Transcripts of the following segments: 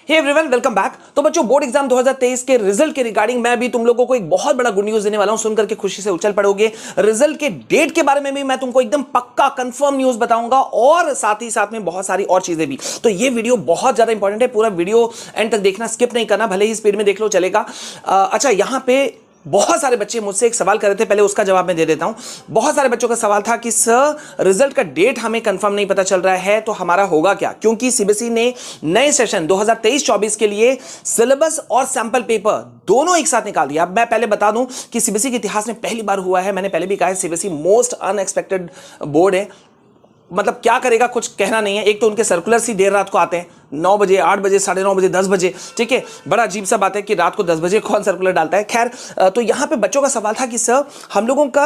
Hey everyone, welcome back. तो बच्चों, board exam 2023 के रिजल्ट के रिगार्डिंग मैं भी तुम लोगों को एक बहुत बड़ा गुड न्यूज देने वाला हूं। सुनकर के खुशी से उछल पड़ोगे। रिजल्ट के डेट के बारे में भी मैं तुमको एकदम पक्का कंफर्म न्यूज बताऊंगा और साथ ही साथ में बहुत सारी और चीजें भी। तो ये वीडियो बहुत ज्यादा इंपॉर्टेंट है, पूरा वीडियो एंड तक देखना, स्किप नहीं करना, भले ही स्पीड में देख लो चलेगा। अच्छा, यहां पे बहुत सारे बच्चे मुझसे एक सवाल कर रहे थे, पहले उसका जवाब मैं दे देता हूं। बहुत सारे बच्चों का सवाल था कि सर, रिजल्ट का डेट हमें कंफर्म नहीं पता चल रहा है, तो हमारा होगा क्या? क्योंकि सीबीएसई ने नए सेशन 2023-24 के लिए सिलेबस और सैंपल पेपर दोनों एक साथ निकाल दिया। अब मैं पहले बता दूं कि सीबीएसई के इतिहास में पहली बार हुआ है, मैंने पहले भी कहा है, सीबीएसई मोस्ट अनएक्सपेक्टेड बोर्ड है। मतलब क्या करेगा कुछ कहना नहीं है। एक तो उनके सर्कुलर ही देर रात को आते हैं, 9 बजे, 8 बजे, 9:30 बजे, 10 बजे। ठीक है, बड़ा अजीब सा बात है कि रात को 10 बजे कौन सर्कुलर डालता है। खैर, तो यहाँ पे बच्चों का सवाल था कि सर, हम लोगों का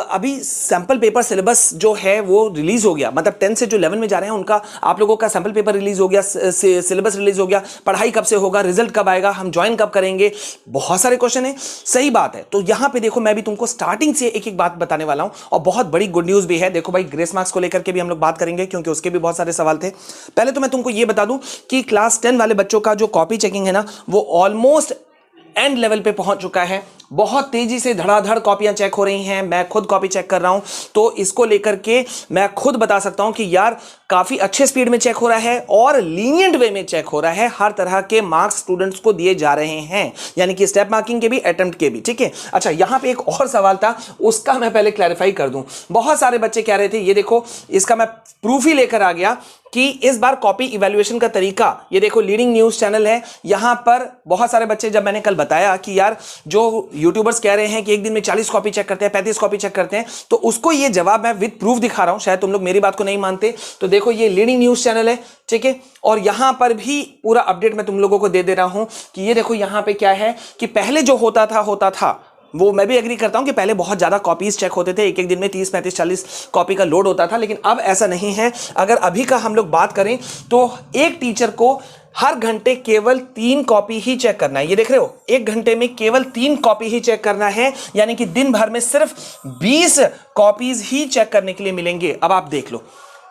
अभी सैंपल पेपर सिलेबस जो है वो रिलीज हो गया, मतलब 10 से जो 11 में जा रहे हैं उनका आप लोगों का सैंपल पेपर रिलीज हो गया, सिलेबस रिलीज हो गया, पढ़ाई कब से होगा, रिजल्ट कब आएगा, हम ज्वाइन कब करेंगे, बहुत सारे क्वेश्चन है। सही बात है। तो यहाँ पे देखो, मैं भी तुमको स्टार्टिंग से एक एक बात बताने वाला हूँ और बहुत बड़ी गुड न्यूज भी है। देखो भाई, ग्रेस मार्क्स को लेकर के भी हम लोग बात करेंगे क्योंकि उसके भी बहुत सारे सवाल थे। पहले तो मैं तुमको ये बता दूं कि क्लास 10 वाले बच्चों का जो कॉपी चेकिंग है ना, वो ऑलमोस्ट एंड लेवल पे पहुंच चुका है। बहुत तेजी से धड़ाधड़ कॉपियां चेक हो रही हैं। मैं खुद कॉपी चेक कर रहा हूं, तो इसको लेकर के मैं खुद बता सकता हूं कि यार, काफी अच्छे स्पीड में चेक हो रहा है और लीनियंट वे में चेक हो रहा है। हर तरह के मार्क्स स्टूडेंट्स को दिए जा रहे हैं, यानी कि स्टेप मार्किंग के भी, अटेम्प्ट के भी। ठीक है। अच्छा, यहां पे एक और सवाल था, उसका मैं पहले क्लैरिफाई कर दूं। बहुत सारे बच्चे कह रहे थे, ये देखो, इसका मैं प्रूफ ही लेकर आ गया कि इस बार कॉपी इवैल्यूएशन का तरीका, ये देखो, लीडिंग न्यूज चैनल है, यहां पर बहुत सारे बच्चे, जब मैंने कल बताया कि यार, जो यूट्यूबर्स कह रहे हैं कि एक दिन में 40 कॉपी चेक करते हैं, 35 कॉपी चेक करते हैं, तो उसको ये जवाब मैं विद प्रूफ दिखा रहा हूं। शायद तुम लोग मेरी बात को नहीं मानते, तो देखो, ये लीडिंग न्यूज चैनल है। ठीक है, और यहां पर भी पूरा अपडेट मैं तुम लोगों को दे रहा हूं कि ये देखो, यहां पे क्या है कि पहले जो होता था वो मैं भी एग्री करता हूं कि पहले बहुत ज्यादा कॉपीज चेक होते थे, एक एक दिन में 30, 35, 40 कॉपी का लोड होता था, लेकिन अब ऐसा नहीं है। अगर अभी का हम लोग बात करें तो एक टीचर को हर घंटे केवल 3 कॉपी ही चेक करना है। ये देख रहे हो, एक घंटे में केवल 3 कॉपी ही चेक करना है, यानी कि दिन भर में सिर्फ 20 कॉपीज ही चेक करने के लिए मिलेंगे। अब आप देख लो,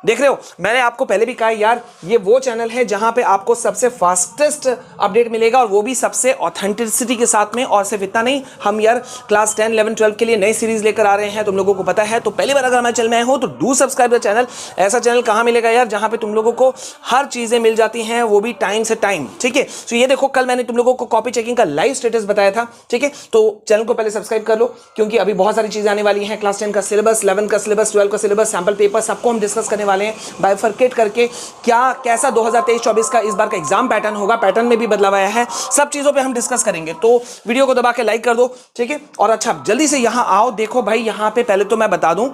देख रहे हो, मैंने आपको पहले भी कहा यार, ये वो चैनल है जहां पे आपको सबसे फास्टेस्ट अपडेट मिलेगा और वो भी सबसे ऑथेंटिसिटी के साथ में। और सिर्फ इतना नहीं, हम यार क्लास 10, 11, 12 के लिए नई सीरीज लेकर आ रहे हैं, तुम लोगों को पता है। तो पहली बार अगर हमारे चैनल में आए हो तो डू सब्सक्राइब द चैनल। ऐसा चैनल कहां मिलेगा यार, जहां पे तुम लोगों को हर चीजें मिल जाती हैं, वो भी टाइम से टाइम। ठीक है, तो ये देखो, कल मैंने तुम लोगों को कॉपी चेकिंग का लाइव स्टेटस बताया था। ठीक है, तो चैनल को पहले सब्सक्राइब कर लो, क्योंकि अभी बहुत सारी चीजें आने वाली हैं। क्लास 10 का सिलेबस, 11 का सिलेबस, 12 का सिलेबस, सैंपल पेपर, सबको हम डिस्कस करने वाले हैं, बाइफरकेट करके कैसा 2023-24 का इस बार का एग्जाम पैटर्न होगा। पैटर्न में भी बदलाव आया है, सब चीजों पे हम डिस्कस करेंगे। तो वीडियो को दबा के लाइक कर दो। ठीक है, और अच्छा, जल्दी से यहां आओ। देखो भाई, यहां पे पहले तो मैं बता दूं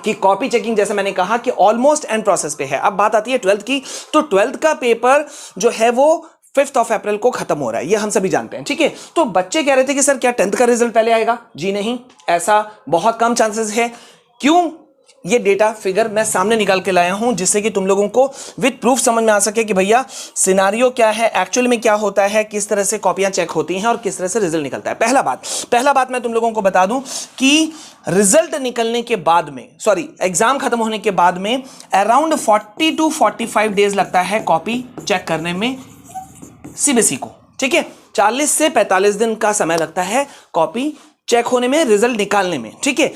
कि कॉपी चेकिंग, जैसे मैंने कहा, कि ऑलमोस्ट एंड प्रोसेस पे है। अब बात आती है 12th की, तो 12th का पेपर जो है वो 5 अप्रैल को खत्म हो रहा है, ये हम सभी जानते हैं। ठीक है, तो बच्चे कह रहे थे कि सर, क्या 10th का रिजल्ट पहले आएगा? जी नहीं, ऐसा बहुत कम चांसेस है। क्यों? ये डेटा फिगर मैं सामने निकाल के लाया हूं, जिससे कि तुम लोगों को विद प्रूफ समझ में आ सके कि भैया, सिनारियो क्या है, एक्चुअल में क्या होता है, किस तरह से कॉपियां चेक होती हैं और किस तरह से रिजल्ट निकलता है। पहला बात मैं तुम लोगों को बता दूं कि रिजल्ट निकलने के बाद में, सॉरी, एग्जाम खत्म होने के बाद में अराउंड 40 to 45 डेज लगता है कॉपी चेक करने में सीबीएसई को। ठीक है, 40 से 45 दिन का समय लगता है कॉपी चेक होने में, रिजल्ट निकालने में। ठीक है,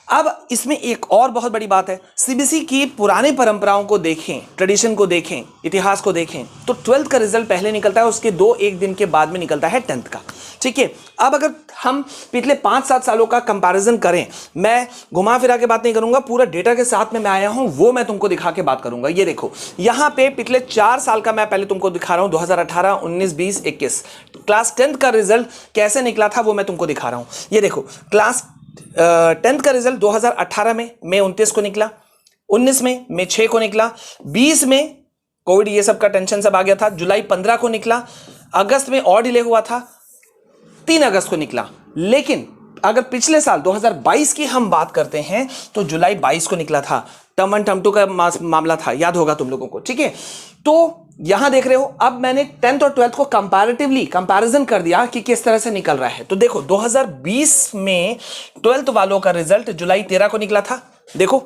अब इसमें एक और बहुत बड़ी बात है, सीबीएसई की पुरानी परंपराओं को देखें, ट्रेडिशन को देखें, इतिहास को देखें, तो 12th का रिजल्ट पहले निकलता है, उसके 1 दिन के बाद में निकलता है 10th का। ठीक है, अब अगर हम पिछले 5-7 सालों का कंपैरिजन करें, मैं घुमा फिरा के बात नहीं करूंगा, पूरा डेटा के साथ में मैं आया हूं, वो मैं तुमको दिखा के बात करूंगा। ये देखो, यहां पे पिछले 4 साल का मैं पहले तुमको दिखा रहा हूं, 2018, 19, 20, 21 क्लास 10th का रिजल्ट कैसे निकला था वो मैं तुमको दिखा रहा हूं। ये देखो, क्लास 10th का रिजल्ट 2018 में मई 29 को निकला, 19 में मई 6 को निकला, 20 में कोविड ये सब का टेंशन सब आ गया था, जुलाई 15 को निकला, अगस्त में और डिले हुआ था, 3 अगस्त को निकला। लेकिन अगर पिछले साल 2022 की हम बात करते हैं तो जुलाई 22 को निकला था। टर्म 1 टर्म 2 का मामला था, याद होगा तुम लोगों को। ठीक है, तो यहां देख रहे हो, अब मैंने 10th और 12th को कंपैरेटिवली कंपैरिजन कर दिया कि किस तरह से निकल रहा है। तो देखो, 2020 में 12th वालों का रिजल्ट जुलाई 13 को निकला था। देखो,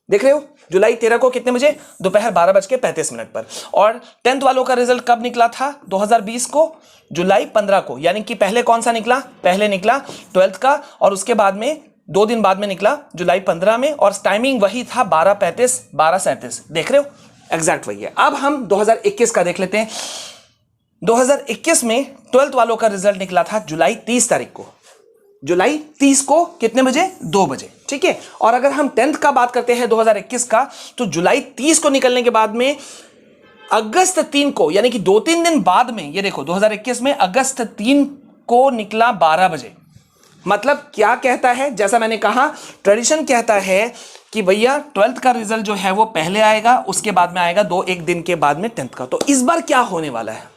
देख रहे हो, जुलाई 13 को कितने बजे, दोपहर 12:35 पर। और 10th वालों का रिजल्ट कब निकला था, 2020 को जुलाई 15 को, यानी कि पहले कौन सा निकला, पहले निकला 12th का, और उसके बाद में 2 दिन बाद में निकला जुलाई 15 में, और टाइमिंग वही था 12:35 12:37, देख रहे हो, एग्जैक्ट वही है। अब हम 2021 का देख लेते हैं। 2021 में 12th वालों का रिजल्ट निकला था जुलाई 30 तारीख को, जुलाई 30 को कितने बजे, 2 बजे, ठीक है। और अगर हम 10th का बात करते हैं 2021 का, तो जुलाई 30 को निकलने के बाद में अगस्त 3 को, यानी कि 2-3 दिन बाद में, ये देखो 2021 में अगस्त 3 को निकला 12 बजे। मतलब क्या कहता है, जैसा मैंने कहा ट्रेडिशन कहता है कि भैया 12th का रिजल्ट जो है वो पहले आएगा, उसके बाद में आएगा 2-1 दिन के बाद में 10th का। तो इस बार क्या होने वाला है,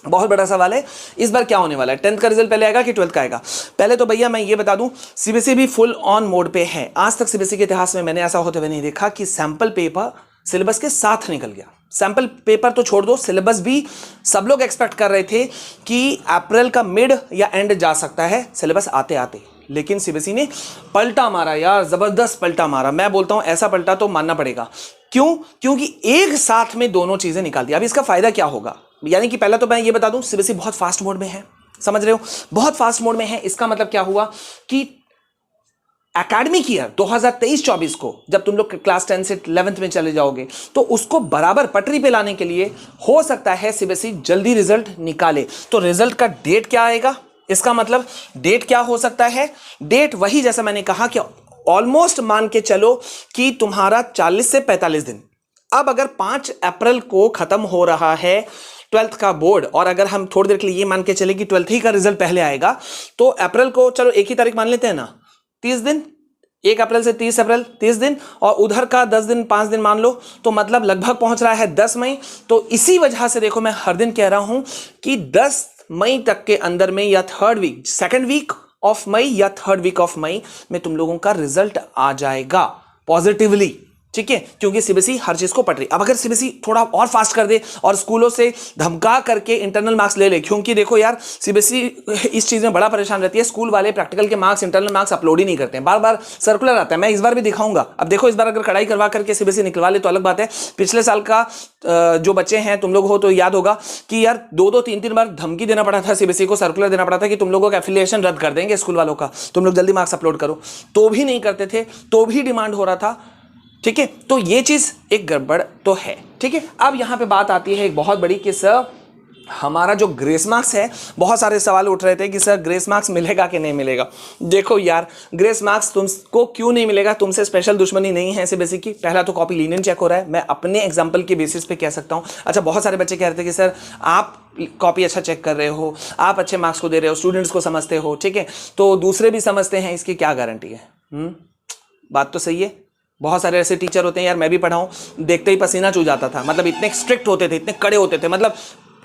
बहुत बड़ा सवाल है, इस बार क्या होने वाला है, 10th का रिजल्ट पहले आएगा कि 12th का आएगा। पहले तो भैया मैं ये बता दूं, सीबीएसई भी फुल ऑन मोड पे है। आज तक सीबीएसई के इतिहास में मैंने ऐसा होते हुए नहीं देखा कि सैंपल पेपर सिलेबस के साथ निकल गया। सैंपल पेपर तो छोड़ दो, सिलेबस भी सब लोग एक्सपेक्ट कर रहे थे कि अप्रैल का मिड या एंड जा सकता है सिलेबस आते आते, लेकिन सीबीएसई ने पलटा मारा यार, जबरदस्त पलटा मारा। मैं बोलता हूं ऐसा पलटा तो मानना पड़ेगा। क्यों, क्योंकि एक साथ में दोनों चीजें निकाल दी। अब इसका फायदा क्या होगा, यानी कि पहला तो मैं ये बता दूं, सीबीएसई बहुत फास्ट मोड में है, समझ रहे हो, बहुत फास्ट मोड में है। इसका मतलब क्या हुआ कि एकेडमिक ईयर 2023-24 को जब तुम लोग क्लास 10 से 11th में चले जाओगे, तो उसको बराबर पटरी पे लाने के लिए हो सकता है सीबीएसई जल्दी रिजल्ट निकाले। तो रिजल्ट का डेट क्या आएगा, इसका मतलब डेट क्या हो सकता है, डेट वही जैसा मैंने कहा कि ऑलमोस्ट मान के चलो कि तुम्हारा 40 से 45 दिन। अब अगर 5 अप्रैल को खत्म हो रहा है 12th का बोर्ड, और अगर हम थोड़ी देर के लिए ये मान के चले कि 12th ही का रिजल्ट पहले आएगा, तो अप्रैल को चलो 1 ही तारीख मान लेते हैं ना, 30 दिन, 1 अप्रैल से 30 अप्रैल 30 दिन, और उधर का 10 दिन 5 दिन मान लो, तो मतलब लगभग पहुंच रहा है 10 मई। तो इसी वजह से देखो मैं हर दिन कह रहा हूं कि 10 मई तक के अंदर में, या 3rd week, 2nd week of May या 3rd वीक ऑफ मई में तुम लोगों का रिजल्ट आ जाएगा पॉजिटिवली, ठीक है, क्योंकि सीबीएसई हर चीज को पढ़ रही। अब अगर सीबीएसई थोड़ा और फास्ट कर दे और स्कूलों से धमका करके इंटरनल मार्क्स ले ले, क्योंकि देखो यार सीबीएसई इस चीज में बड़ा परेशान रहती है, स्कूल वाले प्रैक्टिकल के मार्क्स, इंटरनल मार्क्स अपलोड ही नहीं करते हैं, बार बार सर्कुलर आता है। मैं इस बार भी दिखाऊंगा। अब देखो इस बार अगर कड़ाई करवा करके सीबीएसई निकलवा ले तो अलग बात है। पिछले साल का जो बच्चे हैं, तुम लोग हो तो याद होगा कि यार 2-2 3-3 बार धमकी देना पड़ा था सीबीएसई को, सर्कुलर देना पड़ा था कि तुम लोगों का एफिलिएशन रद्द कर देंगे स्कूल वालों का, तुम लोग जल्दी मार्क्स अपलोड करो, तो भी नहीं करते थे, तो भी डिमांड हो रहा था, ठीक है। तो ये चीज एक गड़बड़ तो है, ठीक है। अब यहां पे बात आती है एक बहुत बड़ी कि सर हमारा जो ग्रेस मार्क्स है, बहुत सारे सवाल उठ रहे थे कि सर ग्रेस मार्क्स मिलेगा कि नहीं मिलेगा। देखो यार, ग्रेस मार्क्स तुमको क्यों नहीं मिलेगा, तुमसे स्पेशल दुश्मनी नहीं है सीबीएसई की। पहला तो कॉपी लीनियन चेक हो रहा है, मैं अपने एग्जांपल के बेसिस पे कह सकता हूं। अच्छा, बहुत सारे बच्चे कह रहे थे कि सर आप कॉपी अच्छा चेक कर रहे हो, आप अच्छे मार्क्स को दे रहे हो, स्टूडेंट्स को समझते हो, ठीक है, तो दूसरे भी समझते हैं, इसकी क्या गारंटी है। बात तो सही है। बहुत सारे ऐसे टीचर होते हैं यार, मैं भी पढ़ा हूं, देखते ही पसीना चूह जाता था। मतलब इतने स्ट्रिक्ट होते थे, इतने कड़े होते थे। मतलब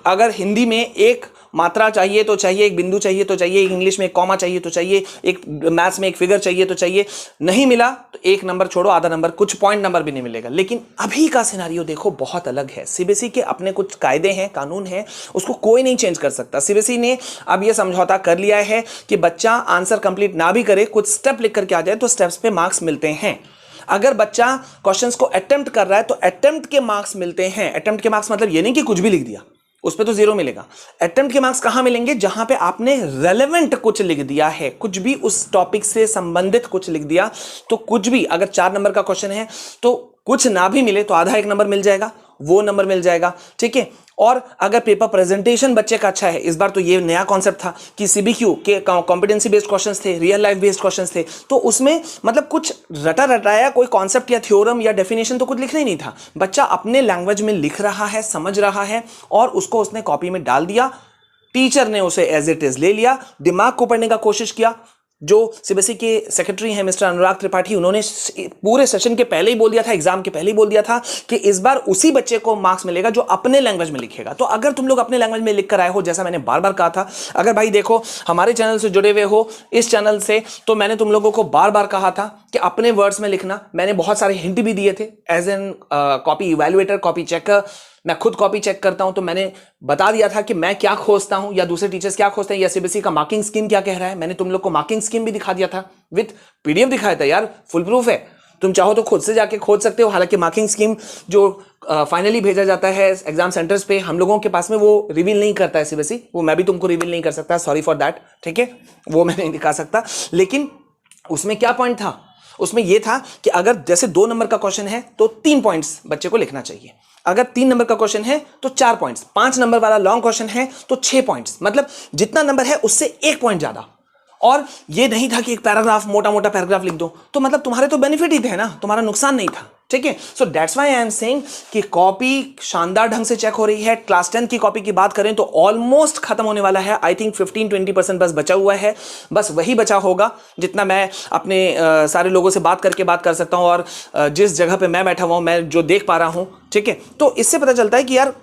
अगर हिंदी में एक मात्रा चाहिए तो चाहिए, एक बिंदु चाहिए तो चाहिए, एक इंग्लिश में एक कॉमा चाहिए तो चाहिए, एक मैथ्स में एक फिगर चाहिए तो चाहिए, नहीं मिला तो 1 नंबर छोड़ो, आधा नंबर, कुछ पॉइंट नंबर भी नहीं मिलेगा। लेकिन अभी का सिनेरियो देखो बहुत अलग है। सीबीएसई के अपने कुछ कायदे हैं, कानून है, उसको कोई नहीं चेंज कर सकता। सीबीएसई ने अब यह समझौता कर लिया है कि बच्चा आंसर कंप्लीट ना भी करे, कुछ स्टेप लिख करके आ जाए तो स्टेप्स पे मार्क्स मिलते हैं। अगर बच्चा क्वेश्चंस को अटेम्प्ट कर रहा है तो अटेम्प्ट के मार्क्स मिलते हैं। अटेम्प्ट के मार्क्स मतलब ये नहीं कि कुछ भी लिख दिया, उस पे तो 0 मिलेगा। अटेम्प्ट के मार्क्स कहां मिलेंगे, जहां पे आपने रेलेवेंट कुछ लिख दिया है, कुछ भी उस टॉपिक से संबंधित कुछ लिख दिया, तो कुछ भी, अगर 4 नंबर का क्वेश्चन है तो कुछ ना भी मिले तो आधा 1 नंबर मिल जाएगा, वो नंबर मिल जाएगा, ठीक है। और अगर पेपर प्रेजेंटेशन बच्चे का अच्छा है, इस बार तो ये नया कॉन्सेप्ट था कि सीबीक्यू के कॉम्पिटेंसी बेस्ड क्वेश्चंस थे, रियल लाइफ बेस्ड क्वेश्चंस थे, तो उसमें मतलब कुछ रटा रटाया कोई कॉन्सेप्ट या थ्योरम या डेफिनेशन तो कुछ लिखना ही नहीं था। बच्चा अपने लैंग्वेज में लिख रहा है, समझ रहा है, और उसको उसने कॉपी में डाल दिया, टीचर ने उसे एज इट इज ले लिया, दिमाग को पढ़ने का कोशिश किया। जो सीबीएसई के सेक्रेटरी हैं मिस्टर अनुराग त्रिपाठी, उन्होंने पूरे सेशन के पहले ही बोल दिया था, एग्जाम के पहले ही बोल दिया था कि इस बार उसी बच्चे को मार्क्स मिलेगा जो अपने लैंग्वेज में लिखेगा। तो अगर तुम लोग अपने लैंग्वेज में लिख कर आए हो, जैसा मैंने बार बार कहा था, अगर भाई देखो हमारे चैनल से जुड़े हुए हो इस चैनल से, तो मैंने तुम लोगों को बार बार कहा था कि अपने वर्ड्स में लिखना। मैंने बहुत सारे हिंट भी दिए थे as an copy evaluator, copy checker. मैं खुद कॉपी चेक करता हूं, तो मैंने बता दिया था कि मैं क्या खोजता हूं या दूसरे टीचर्स क्या खोजते हैं, या सीबीएसई का मार्किंग स्कीम क्या कह रहा है। मैंने तुम लोग को मार्किंग स्कीम भी दिखा दिया था, विद पीडीएफ दिखाया था यार, फुल प्रूफ है। तुम चाहो तो खुद से जाके खोज सकते हो, हालांकि मार्किंग स्कीम जो फाइनली भेजा जाता है एग्जाम सेंटर्स पे हम लोगों के पास में वो रिवील नहीं करता है सीबीएसई, वो मैं भी तुमको रिवील नहीं कर सकता, सॉरी फॉर दैट, ठीक है, वो मैं नहीं दिखा सकता। लेकिन उसमें क्या पॉइंट था, उसमें यह था कि अगर जैसे 2 नंबर का क्वेश्चन है तो 3 पॉइंट्स बच्चे को लिखना चाहिए, अगर 3 नंबर का क्वेश्चन है तो 4 पॉइंट्स, 5 नंबर वाला लॉन्ग क्वेश्चन है तो 6 पॉइंट्स, मतलब जितना नंबर है उससे 1 पॉइंट ज्यादा। और ये नहीं था कि एक पैराग्राफ, मोटा मोटा पैराग्राफ लिख दो, तो मतलब तुम्हारे तो बेनिफिट ही थे ना, तुम्हारा नुकसान नहीं था, ठीक है। So that's why I am saying कि कॉपी शानदार ढंग से चेक हो रही है। क्लास 10 की कॉपी की बात करें तो ऑलमोस्ट खत्म होने वाला है, आई थिंक 15-20% बस बचा हुआ है, बस वही बचा होगा जितना मैं अपने सारे लोगों से बात करके बात कर सकता हूं और जिस जगह पे मैं बैठा हुआ हूं, मैं जो देख पा रहा हूं, ठीक है। तो इससे पता चलता है कि यार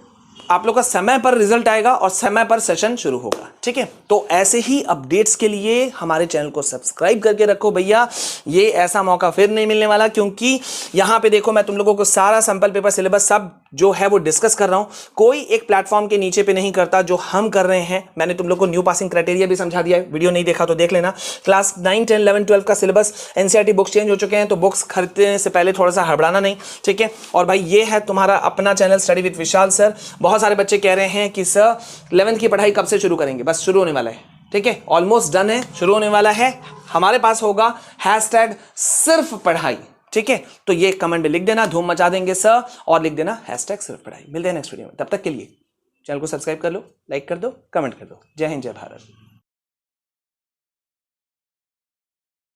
आप लोग का समय पर रिजल्ट आएगा और समय पर सेशन शुरू होगा, ठीक है। तो ऐसे ही अपडेट्स के लिए हमारे चैनल को सब्सक्राइब करके रखो भैया, ये ऐसा मौका फिर नहीं मिलने वाला, क्योंकि यहां पे देखो मैं तुम लोगों को सारा सैंपल पेपर सिलेबस सब जो है वो डिस्कस कर रहा हूं, कोई एक प्लेटफॉर्म के नीचे पे नहीं करता जो हम कर रहे हैं। मैंने तुम लोग को न्यू पासिंग क्राइटेरिया भी समझा दिया है, वीडियो नहीं देखा तो देख लेना। क्लास 9, 10, 11, 12 का सिलेबस एनसीईआरटी बुक्स चेंज हो चुके हैं, तो बुक्स खरीदने से पहले थोड़ा सा हड़बड़ाना नहीं, ठीक है। और भाई ये है तुम्हारा अपना channel study with Vishal sir. बहुत सारे बच्चे कह रहे हैं कि सर 11th की पढ़ाई कब से शुरू करेंगे, बस शुरू होने वाला है, ठीक है, ऑलमोस्ट डन है, शुरू होने वाला है। हमारे पास होगा हैशटैग सिर्फ पढ़ाई, ठीक है। तो ये कमेंट में लिख देना, धूम मचा देंगे सर, और लिख देना हैशटैग सिर्फ पढ़ाई। मिलते हैं नेक्स्ट वीडियो में, तब तक के लिए चैनल को सब्सक्राइब कर लो, लाइक कर दो, कमेंट कर दो। जय हिंद, जय भारत।